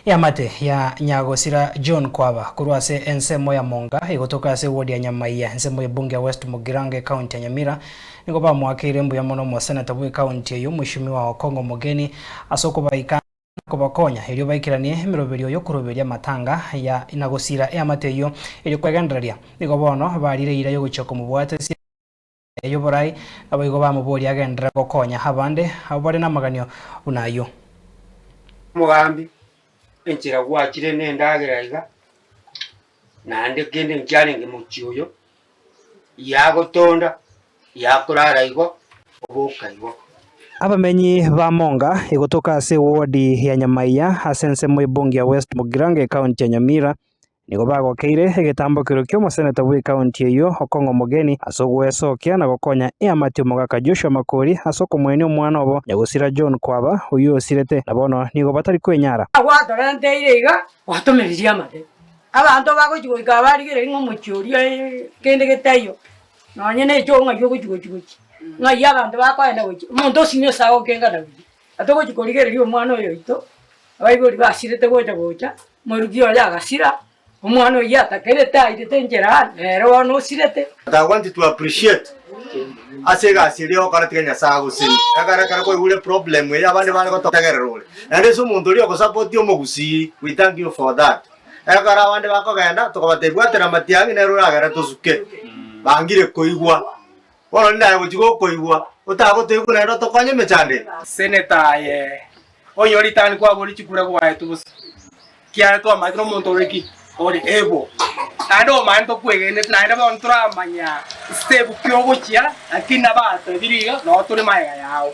Yamate ya Nyagosira John Kwaba kurwase ensemo ya Monga igotoka ase wodi ya Nyamaiya ensemo ya bunge ya West Mugirange county ya Nyamira niko ba mwakire mbu ya mono mwa senator bwe county yo Mheshimiwa wa Kongo Mogeni asoko baika kubakonya ilio baikiranie miroberio yo kuroberia matanga ya Nyagosira Yamate yo ilio kwegendereria niko bono barire ira yo guchoko mubwate yo borai abo igo ba mubori agendera gokonya habande abare namaganyo unayo mugambi enchira gwakire nendagiraiga nande gende nkyalenge muchyoyo yagotonda yakurara igo obukaigo abamenyi ba Monga igotoka ase wodi ya Nyamaiya asense mu bunge ya West Mugirange county ya Nyamira nigo bagokeire egetambukiro kyo museneta bwe county eyo Okongo Mogeni asogwesokia na gokonya Yamate Omogaka Joshua Makori asoko mwene omwana obo Nyagosira John Kwaba uyu osirete nabono nigo batari kwenyara agwatorante ireiga watomereria Yamate abantu bagochigika barigire ngomuchoria kende getayo nonye ne cyo ng'ayo gochigochi ng'ayo abantu bakwenda gochi umuntu osinyo sago kengana biji atogochikorigereria omwana oyo ito abaigori basirete gocha morugio yagasira umwana yata kerete aite njera rero no sirete. I want to appreciate asega sirio karatikanya sago sin agara ko ule problem we abandi bana ko tagerero and so muntu rio ko support yo mogusi we thank you for that agara abandi bako genda to bategwatera matiangi nero agara tusuke bangire koigwa wono ndaye bujigo koigwa utago tego nero to kwanye mechande senator ye onyori tani kwa boli chikura kwa etu kia to makro muntu reki ori ebo ado manto kwegene naida ba ontra manya step kyogo chia akina ba tebiriga no turi maya yao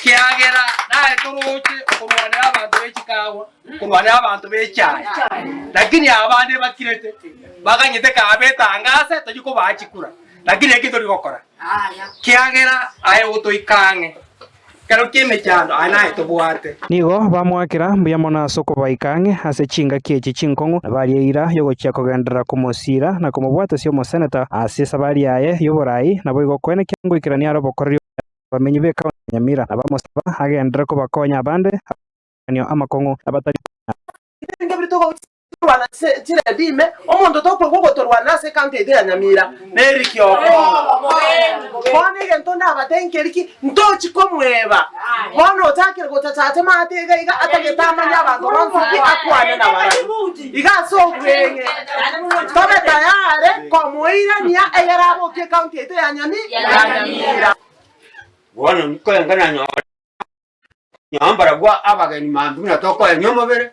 kiagera na turuche kurwane abantu bechikawa kurwane abantu bechaya lakini abande bakirete baganyete ka betangase tojiko bachikura lakini ekitori gokora kiagera ayo utoikange karo kimechando anaye tobwate nigo bamwakira mbuya mona soko baikange ase chinga kiechi chinkongo nabari ira yogochia kogendera kumosira na kumubwata sio mo senator ase sabari yaye yoborai nabo igokwene kyango ikirani aro bokorrio bamenyi beka Nyamira nabamosaba agendera ko bakonya abande anyo amakongo abatari wana tire dime omondo tokwe gogotorwana se kante de Nyamira nerikyo bone gentonda abatenkeriki ntochi komweba bone otakire gotatate matega iga atagetamanya abantu ronsuki akwane na bara iga so gwenge tobe tayare komuira niya eyarabo ke kante de Nyamira wono niko ngana nyambara gwa abageni mandu na toko nyomobere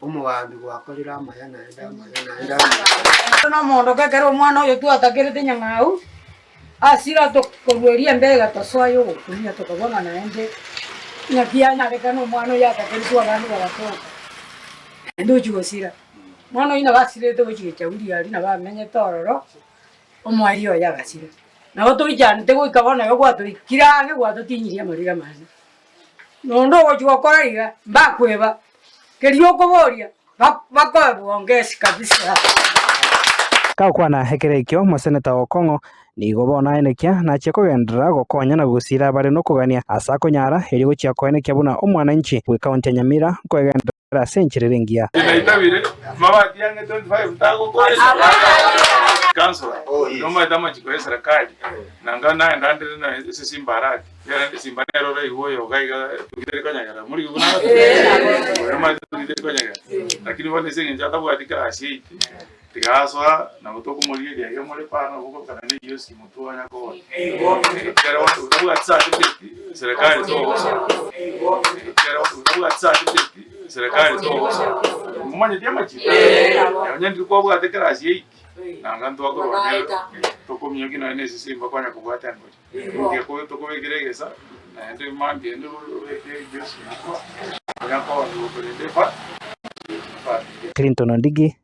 umugambi gwakorera amayana enda no mondo kakero omwana oyo tu atakerete nyang'au asira to korweria mbega toswayo gokunya tokabona naende nyakia nyareka no mwana oyo atakerete abantu bagatoka endo chigosira mwana oyo nabasirete gochigechauri ari nabamenye tororo omwari oyo agasira nabo tubijante goikabona yo gwatoikirange gwatotinyiria mariga mane nondo gochigokora iga mbakweba kerioko boria bakwebongesi kabisa kakwana hekerekyo museneta Okongo nigo bona enekia na chikogendera gokonya na gusira bare no kugania asa konyara eri gochia koenekia buna omwana nchi we county ya Nyamira kwegendera senchirerengia inaitabire mabati yange 25 tago kwa council noma tama chiko serikali nangana ndandire na ese simbarati ya simbanero rai hoyo gaiga tukire kanyara muri kuna wema tukire kanyara lakini wale sengi njata bwatika asi tigaswa na gutoko muri ya muri pana buko kana ni yosi mutu anya ko kera watu utabugatsa serikali to kera watu utabugatsa serikali to mumanye tema chi nyandi kwa bwatika asi nangantu akorwane tokomyo kino ene sisimba kwanya kubwata ngo ngiye ko tokobegereza ende mandi ende Joshua yako ngo Clinton Ndigi